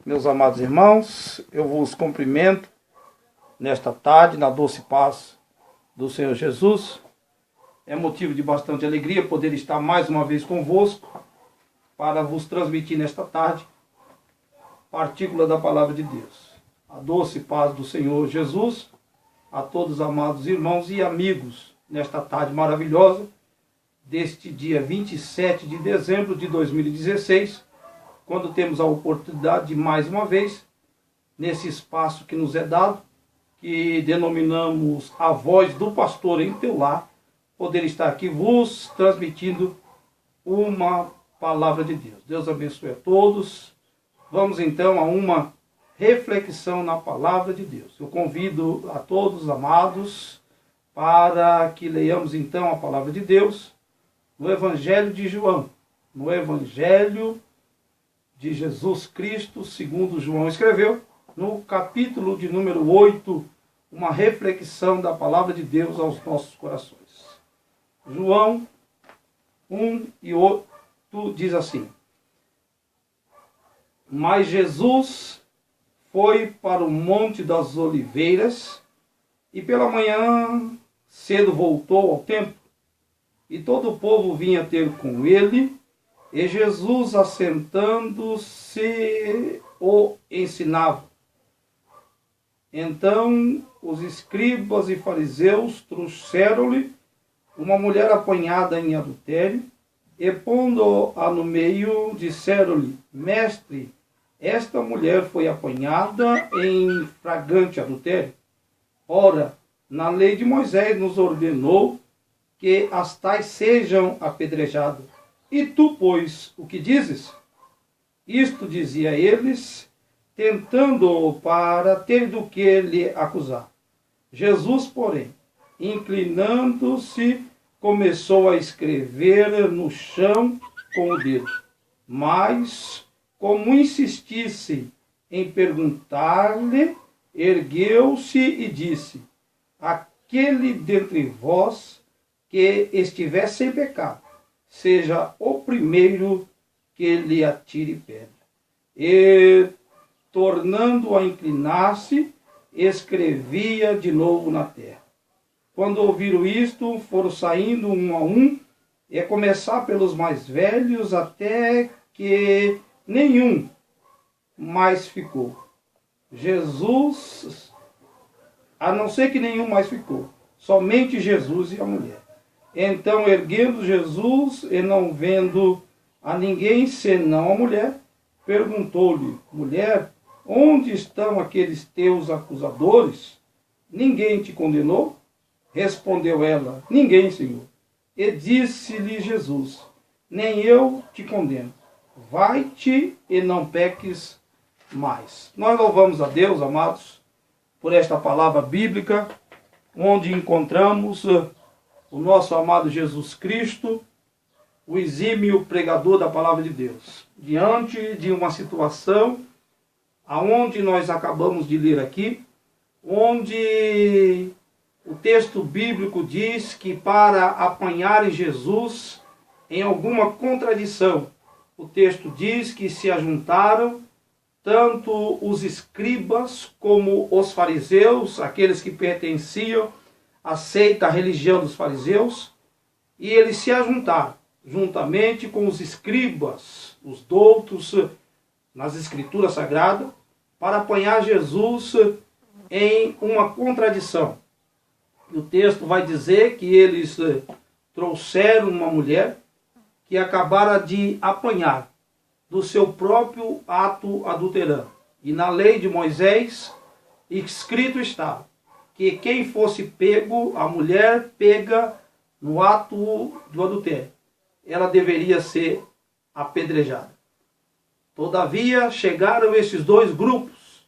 Meus amados irmãos, eu vos cumprimento nesta tarde, na doce paz do Senhor Jesus. É motivo de bastante alegria poder estar mais uma vez convosco para vos transmitir nesta tarde partícula da palavra de Deus. A doce paz do Senhor Jesus a todos os amados irmãos e amigos nesta tarde maravilhosa deste dia 27 de dezembro de 2016, quando temos a oportunidade de, mais uma vez, nesse espaço que nos é dado, que denominamos a voz do pastor em teu lar, poder estar aqui vos transmitindo uma palavra de Deus. Deus abençoe a todos. Vamos então a uma reflexão na palavra de Deus. Eu convido a todos, amados, para que leiamos então a palavra de Deus no Evangelho de João, no Evangelho de Jesus Cristo, segundo João escreveu, no capítulo de número 8, uma reflexão da palavra de Deus aos nossos corações. João 1:8 diz assim: Mas Jesus foi para o Monte das Oliveiras e pela manhã cedo voltou ao templo, e todo o povo vinha ter com ele. E Jesus, assentando-se, o ensinava. Então os escribas e fariseus trouxeram-lhe uma mulher apanhada em adultério, e pondo-a no meio, disseram-lhe: Mestre, esta mulher foi apanhada em flagrante adultério. Ora, na lei de Moisés nos ordenou que as tais sejam apedrejadas. E tu, pois, o que dizes? Isto dizia eles, tentando-o para ter do que lhe acusar. Jesus, porém, inclinando-se, começou a escrever no chão com o dedo. Mas, como insistissem em perguntar-lhe, ergueu-se e disse: Aquele dentre vós que estiver sem pecado, seja o primeiro que lhe atire pedra. E, tornando a inclinar-se, escrevia de novo na terra. Quando ouviram isto, foram saindo um a um, e a começar pelos mais velhos, até que nenhum mais ficou. Jesus, a não ser que nenhum mais ficou, somente Jesus e a mulher. Então, erguendo Jesus, e não vendo a ninguém senão a mulher, perguntou-lhe: Mulher, onde estão aqueles teus acusadores? Ninguém te condenou? Respondeu ela: Ninguém, Senhor. E disse-lhe Jesus: Nem eu te condeno. Vai-te e não peques mais. Nós louvamos a Deus, amados, por esta palavra bíblica, onde encontramos o nosso amado Jesus Cristo, o exímio pregador da palavra de Deus, diante de uma situação aonde nós acabamos de ler aqui, onde o texto bíblico diz que para apanharem Jesus em alguma contradição, o texto diz que se ajuntaram tanto os escribas como os fariseus, aqueles que pertenciam à seita, à religião dos fariseus, e eles se ajuntaram, juntamente com os escribas, os doutos nas escrituras sagradas, para apanhar Jesus em uma contradição. E o texto vai dizer que eles trouxeram uma mulher que acabara de apanhar do seu próprio ato adulterando. E na lei de Moisés, escrito estava que quem fosse pego, a mulher pega no ato do adultério, ela deveria ser apedrejada. Todavia, chegaram esses dois grupos,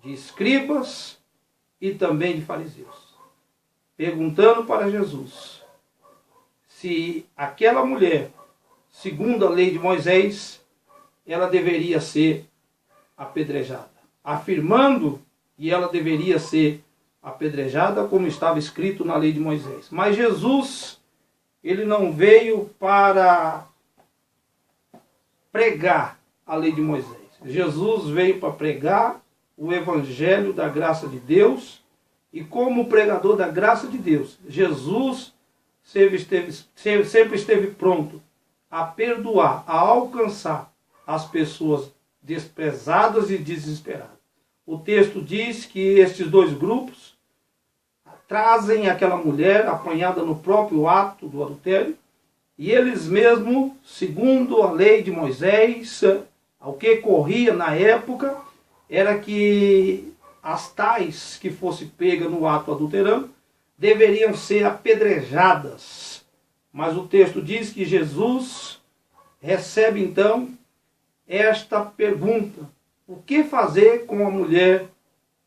de escribas e também de fariseus, perguntando para Jesus se aquela mulher, segundo a lei de Moisés, ela deveria ser apedrejada, afirmando que ela deveria ser apedrejada como estava escrito na lei de Moisés. Mas Jesus, ele não veio para pregar a lei de Moisés. Jesus veio para pregar o evangelho da graça de Deus, e como pregador da graça de Deus, Jesus sempre esteve pronto a perdoar, a alcançar as pessoas desprezadas e desesperadas. O texto diz que estes dois grupos trazem aquela mulher apanhada no próprio ato do adultério, e eles mesmos, segundo a lei de Moisés, o que corria na época era que as tais que fossem pegas no ato adulterando deveriam ser apedrejadas. Mas o texto diz que Jesus recebe então esta pergunta: o que fazer com a mulher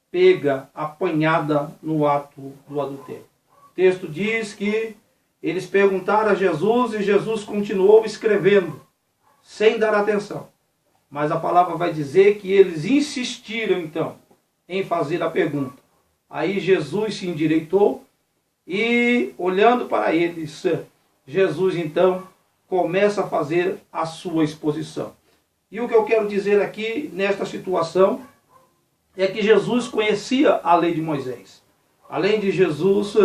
pega, apanhada no ato do adultério? O texto diz que eles perguntaram a Jesus e Jesus continuou escrevendo, sem dar atenção. Mas a palavra vai dizer que eles insistiram então em fazer a pergunta. Aí Jesus se endireitou e, olhando para eles, Jesus então começa a fazer a sua exposição. E o que eu quero dizer aqui nesta situação é que Jesus conhecia a lei de Moisés. Além de Jesus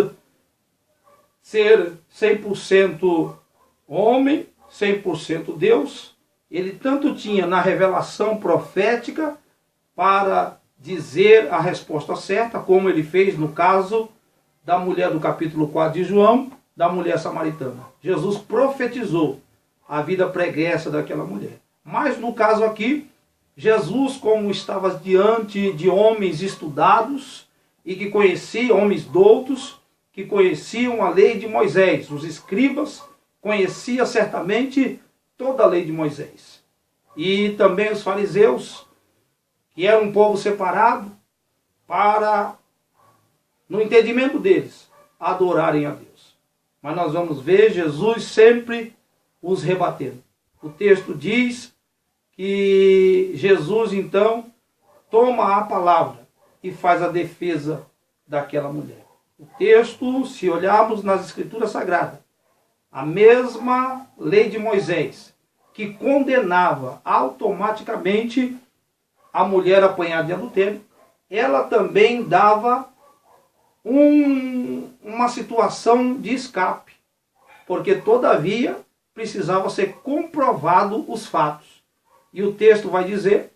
ser 100% homem, 100% Deus, ele tanto tinha na revelação profética para dizer a resposta certa, como ele fez no caso da mulher do capítulo 4 de João, da mulher samaritana. Jesus profetizou a vida pregressa daquela mulher. Mas no caso aqui, Jesus, como estava diante de homens estudados e que conheciam, homens doutos, que conheciam a lei de Moisés, os escribas conheciam certamente toda a lei de Moisés. E também os fariseus, que eram um povo separado para, no entendimento deles, adorarem a Deus. Mas nós vamos ver Jesus sempre os rebatendo. O texto diz que Jesus então toma a palavra e faz a defesa daquela mulher. O texto, se olharmos nas Escrituras Sagradas, a mesma lei de Moisés, que condenava automaticamente a mulher apanhada de adultério, ela também dava uma situação de escape, porque todavia precisava ser comprovado os fatos. E o texto vai dizer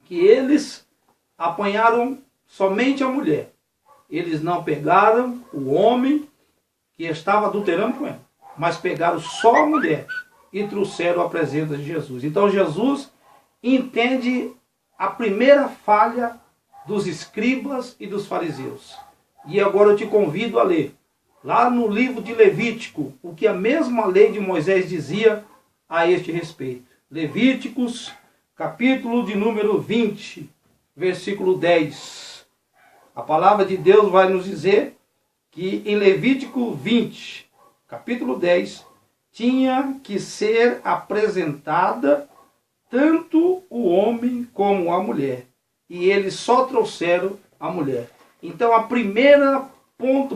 que eles apanharam somente a mulher. Eles não pegaram o homem que estava adulterando com ela, mas pegaram só a mulher e trouxeram a presença de Jesus. Então Jesus entende a primeira falha dos escribas e dos fariseus. E agora eu te convido a ler, lá no livro de Levítico, o que a mesma lei de Moisés dizia a este respeito. Levíticos, capítulo de número 20, versículo 10. A palavra de Deus vai nos dizer que em Levítico 20, capítulo 10, tinha que ser apresentada tanto o homem como a mulher. E eles só trouxeram a mulher. Então o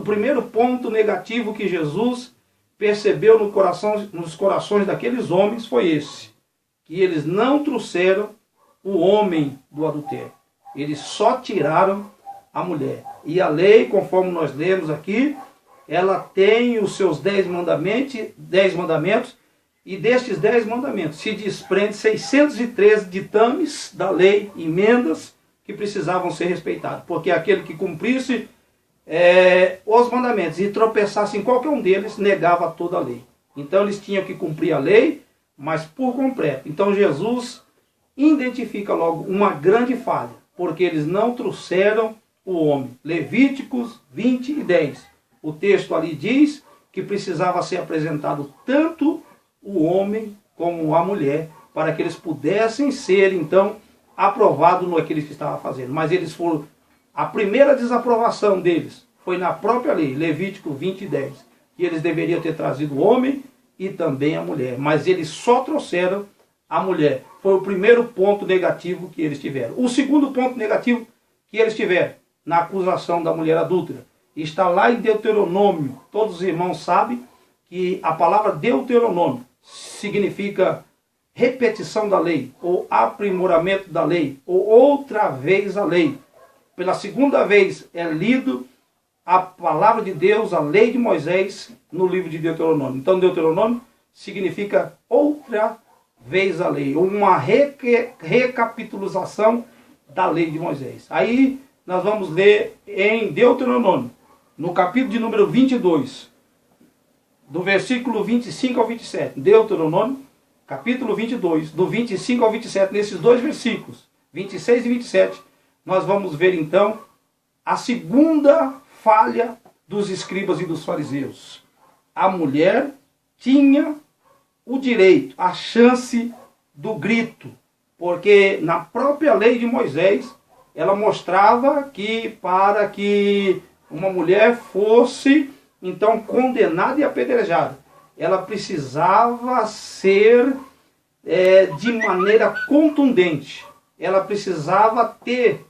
primeiro ponto negativo que Jesus percebeu nos corações daqueles homens foi esse. Que eles não trouxeram o homem do adultério. Eles só tiraram a mulher. E a lei, conforme nós lemos aqui, ela tem os seus 10 mandamentos, e destes 10 mandamentos se desprende 613 ditames da lei, emendas, que precisavam ser respeitados. Porque aquele que cumprisse os mandamentos e tropeçasse em qualquer um deles, negava toda a lei. Então eles tinham que cumprir a lei, mas por completo. Então Jesus identifica logo uma grande falha, porque eles não trouxeram o homem. Levíticos 20 e 10. O texto ali diz que precisava ser apresentado tanto o homem como a mulher, para que eles pudessem ser, então, aprovados no que eles estavam fazendo. Mas eles foram, a primeira desaprovação deles foi na própria lei, Levítico 20 e 10. Que eles deveriam ter trazido o homem e também a mulher. Mas eles só trouxeram a mulher. Foi o primeiro ponto negativo que eles tiveram. O segundo ponto negativo que eles tiveram na acusação da mulher adúltera está lá em Deuteronômio. Todos os irmãos sabem que a palavra Deuteronômio significa repetição da lei, ou aprimoramento da lei, ou outra vez a lei. Pela segunda vez é lido a palavra de Deus, a lei de Moisés, no livro de Deuteronômio. Então, Deuteronômio significa outra vez a lei, ou uma recapitulação da lei de Moisés. Aí nós vamos ler em Deuteronômio, no capítulo de número 22, do versículo 25 ao 27. Deuteronômio, capítulo 22, do 25 ao 27, nesses dois versículos, 26 e 27, nós vamos ver então a segunda falha dos escribas e dos fariseus. A mulher tinha o direito, a chance do grito, porque na própria lei de Moisés, ela mostrava que para que uma mulher fosse então condenada e apedrejada, ela precisava ser de maneira contundente, ela precisava ter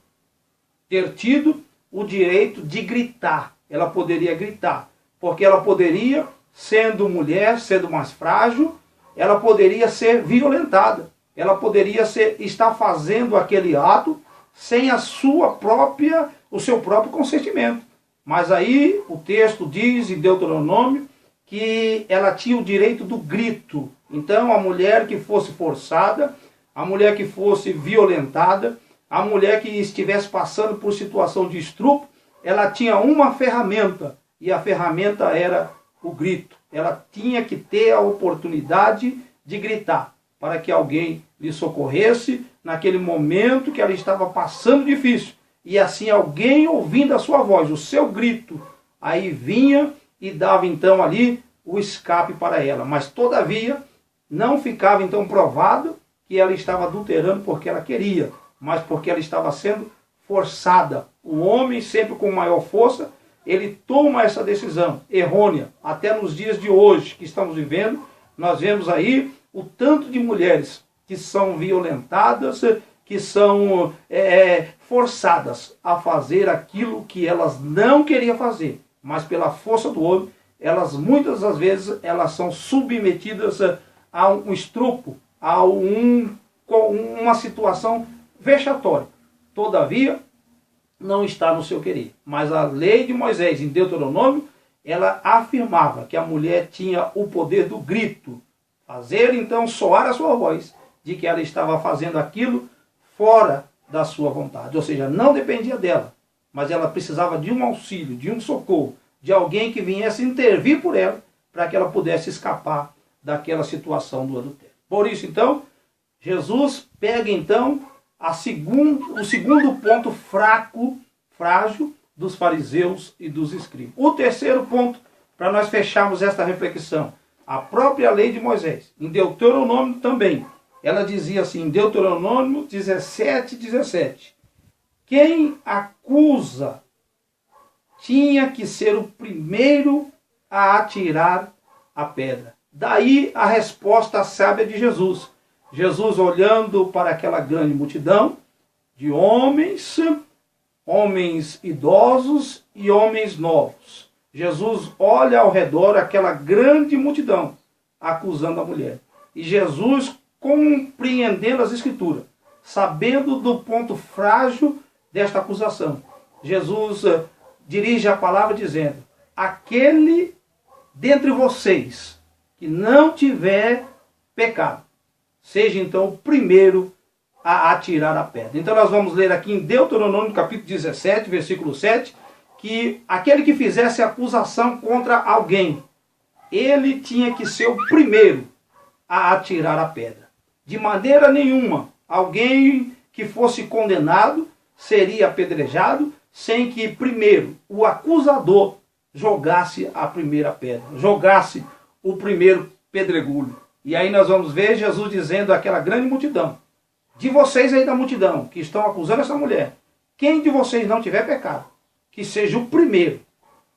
tido o direito de gritar. Ela poderia gritar, porque ela poderia, sendo mulher, sendo mais frágil, ela poderia ser violentada, ela poderia estar fazendo aquele ato sem o seu próprio consentimento. Mas aí o texto diz em Deuteronômio que ela tinha o direito do grito. Então a mulher que fosse forçada, a mulher que fosse violentada, a mulher que estivesse passando por situação de estupro, ela tinha uma ferramenta, e a ferramenta era o grito. Ela tinha que ter a oportunidade de gritar, para que alguém lhe socorresse naquele momento que ela estava passando difícil. E assim alguém ouvindo a sua voz, o seu grito, aí vinha e dava então ali o escape para ela. Mas todavia não ficava então provado que ela estava adulterando porque ela queria, mas porque ela estava sendo forçada. O homem, sempre com maior força, ele toma essa decisão errônea. Até nos dias de hoje que estamos vivendo, nós vemos aí o tanto de mulheres que são violentadas, que são forçadas a fazer aquilo que elas não queriam fazer, mas pela força do homem, elas muitas das vezes elas são submetidas a um estupro, a uma situação vexatória. Todavia, não está no seu querer. Mas a lei de Moisés, em Deuteronômio, ela afirmava que a mulher tinha o poder do grito, fazer então soar a sua voz, de que ela estava fazendo aquilo fora da sua vontade. Ou seja, não dependia dela, mas ela precisava de um auxílio, de um socorro, de alguém que viesse intervir por ela, para que ela pudesse escapar daquela situação do adultério. Por isso, então, Jesus pega então o segundo ponto frágil dos fariseus e dos escribas. O terceiro ponto, para nós fecharmos esta reflexão, a própria lei de Moisés, em Deuteronômio também, ela dizia assim, em Deuteronômio 17:17, quem acusa tinha que ser o primeiro a atirar a pedra. Daí a resposta sábia de Jesus. Jesus olhando para aquela grande multidão de homens idosos e homens novos. Jesus olha ao redor aquela grande multidão acusando a mulher. E Jesus, compreendendo as Escrituras, sabendo do ponto frágil desta acusação, Jesus dirige a palavra dizendo, aquele dentre vocês que não tiver pecado, seja então o primeiro a atirar a pedra. Então nós vamos ler aqui em Deuteronômio capítulo 17, versículo 7, que aquele que fizesse acusação contra alguém, ele tinha que ser o primeiro a atirar a pedra. De maneira nenhuma, alguém que fosse condenado seria apedrejado sem que primeiro o acusador jogasse a primeira pedra, jogasse o primeiro pedregulho. E aí nós vamos ver Jesus dizendo àquela grande multidão, de vocês aí da multidão que estão acusando essa mulher, quem de vocês não tiver pecado, que seja o primeiro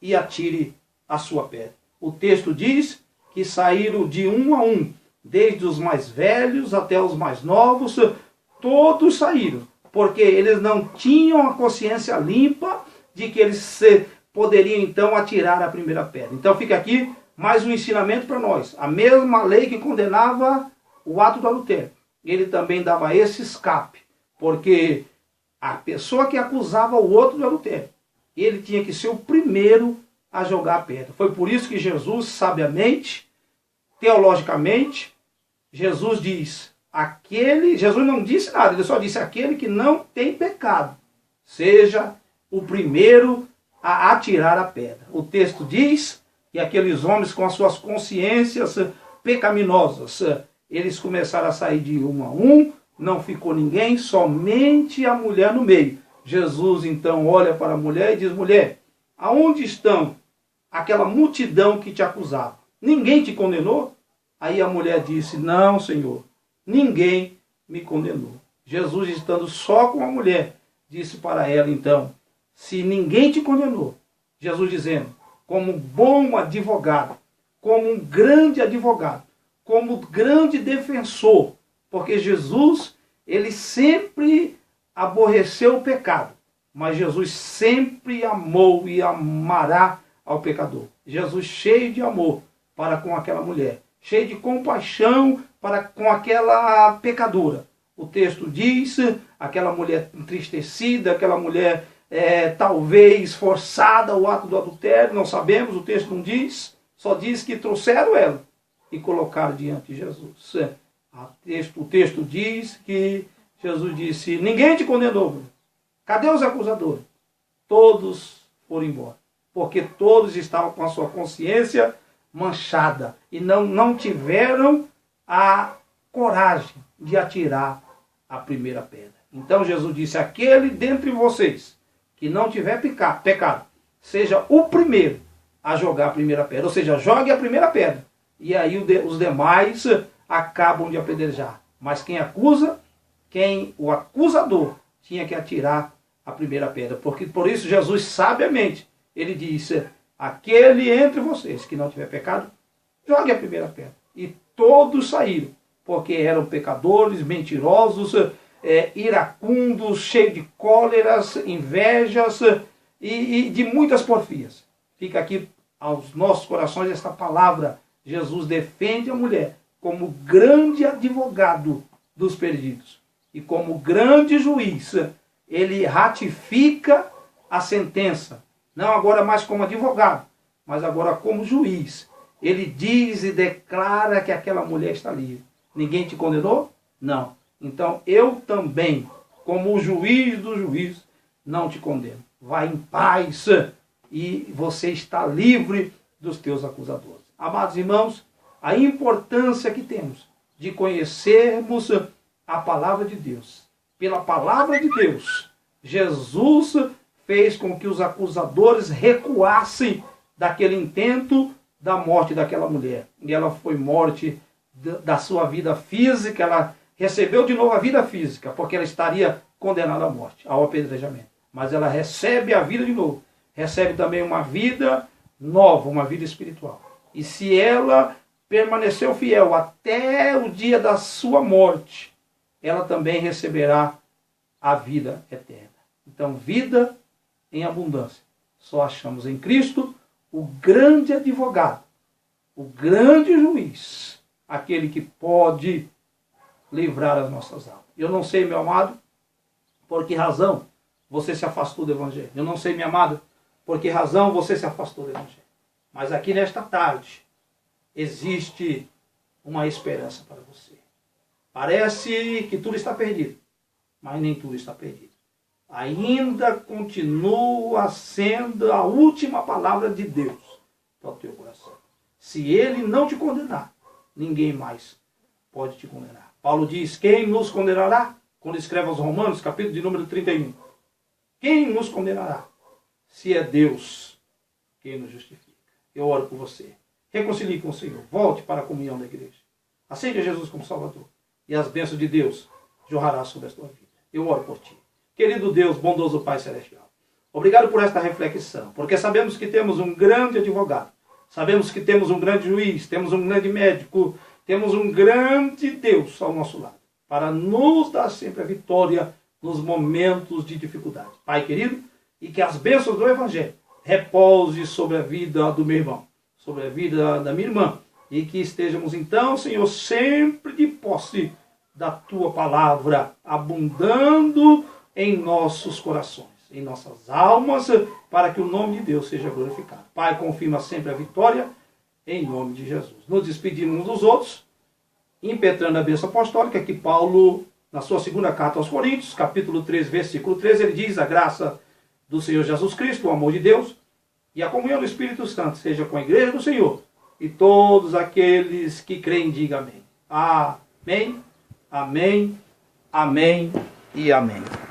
e atire a sua pedra. O texto diz que saíram de um a um, desde os mais velhos até os mais novos, todos saíram, porque eles não tinham a consciência limpa de que eles poderiam então atirar a primeira pedra. Então fica aqui mais um ensinamento para nós. A mesma lei que condenava o ato do adultério. Ele também dava esse escape, porque a pessoa que acusava o outro do adultério, ele tinha que ser o primeiro a jogar a pedra. Foi por isso que Jesus, sabiamente, teologicamente, Jesus diz, Jesus não disse nada, ele só disse, aquele que não tem pecado, seja o primeiro a atirar a pedra. O texto diz que aqueles homens com as suas consciências pecaminosas, eles começaram a sair de um a um, não ficou ninguém, somente a mulher no meio. Jesus então olha para a mulher e diz, mulher, aonde estão aquela multidão que te acusava? Ninguém te condenou? Aí a mulher disse, não, Senhor, ninguém me condenou. Jesus, estando só com a mulher, disse para ela então, se ninguém te condenou, Jesus dizendo, como um bom advogado, como um grande advogado, como um grande defensor, porque Jesus, ele sempre aborreceu o pecado, mas Jesus sempre amou e amará ao pecador. Jesus cheio de amor para com aquela mulher, cheio de compaixão para com aquela pecadora. O texto diz, aquela mulher entristecida, aquela mulher talvez forçada ao ato do adultério, não sabemos, o texto não diz, só diz que trouxeram ela e colocaram diante de Jesus. O texto diz que Jesus disse, ninguém te condenou, cadê os acusadores? Todos foram embora, porque todos estavam com a sua consciência manchada e não tiveram a coragem de atirar a primeira pedra. Então Jesus disse, aquele dentre vocês que não tiver pecado, seja o primeiro a jogar a primeira pedra, ou seja, jogue a primeira pedra, e aí os demais acabam de apedrejar. Mas quem acusa, o acusador, tinha que atirar a primeira pedra, porque por isso Jesus sabiamente, ele disse, aquele entre vocês que não tiver pecado, jogue a primeira pedra. E todos saíram, porque eram pecadores, mentirosos, iracundos, cheios de cóleras, invejas e de muitas porfias. Fica aqui aos nossos corações esta palavra. Jesus defende a mulher como grande advogado dos perdidos. E como grande juiz, ele ratifica a sentença. Não agora mais como advogado, mas agora como juiz. Ele diz e declara que aquela mulher está livre. Ninguém te condenou? Não. Então eu também, como o juiz do juiz, não te condeno. Vai em paz e você está livre dos teus acusadores. Amados irmãos, a importância que temos de conhecermos a palavra de Deus. Pela palavra de Deus, Jesus fez com que os acusadores recuassem daquele intento da morte daquela mulher. E ela foi morte da sua vida física, ela recebeu de novo a vida física, porque ela estaria condenada à morte, ao apedrejamento. Mas ela recebe a vida de novo, recebe também uma vida nova, uma vida espiritual. E se ela permaneceu fiel até o dia da sua morte, ela também receberá a vida eterna. Então, vida em abundância só achamos em Cristo, o grande advogado, o grande juiz, aquele que pode livrar as nossas almas. Eu não sei, meu amado, por que razão você se afastou do Evangelho. Eu não sei, minha amada, por que razão você se afastou do Evangelho. Mas aqui nesta tarde existe uma esperança para você. Parece que tudo está perdido, mas nem tudo está perdido. Ainda continua sendo a última palavra de Deus para o teu coração. Se Ele não te condenar, ninguém mais pode te condenar. Paulo diz, quem nos condenará? Quando escreve aos Romanos, capítulo de número 31. Quem nos condenará? Se é Deus quem nos justifica. Eu oro por você. Reconcilie com o Senhor. Volte para a comunhão da igreja. Aceite a Jesus como Salvador. E as bênçãos de Deus jorrará sobre a tua vida. Eu oro por ti. Querido Deus, bondoso Pai Celestial, obrigado por esta reflexão, porque sabemos que temos um grande advogado, sabemos que temos um grande juiz, temos um grande médico, temos um grande Deus ao nosso lado, para nos dar sempre a vitória nos momentos de dificuldade. Pai querido, e que as bênçãos do Evangelho repouse sobre a vida do meu irmão, sobre a vida da minha irmã, e que estejamos então, Senhor, sempre de posse da Tua palavra, abundando em nossos corações, em nossas almas, para que o nome de Deus seja glorificado. Pai, confirma sempre a vitória, em nome de Jesus. Nos despedimos uns dos outros, impetrando a bênção apostólica, que Paulo, na sua segunda carta aos Coríntios, capítulo 3, versículo 13, ele diz: a graça do Senhor Jesus Cristo, o amor de Deus e a comunhão do Espírito Santo seja com a igreja do Senhor e todos aqueles que creem, digam amém. Amém, amém, amém e amém.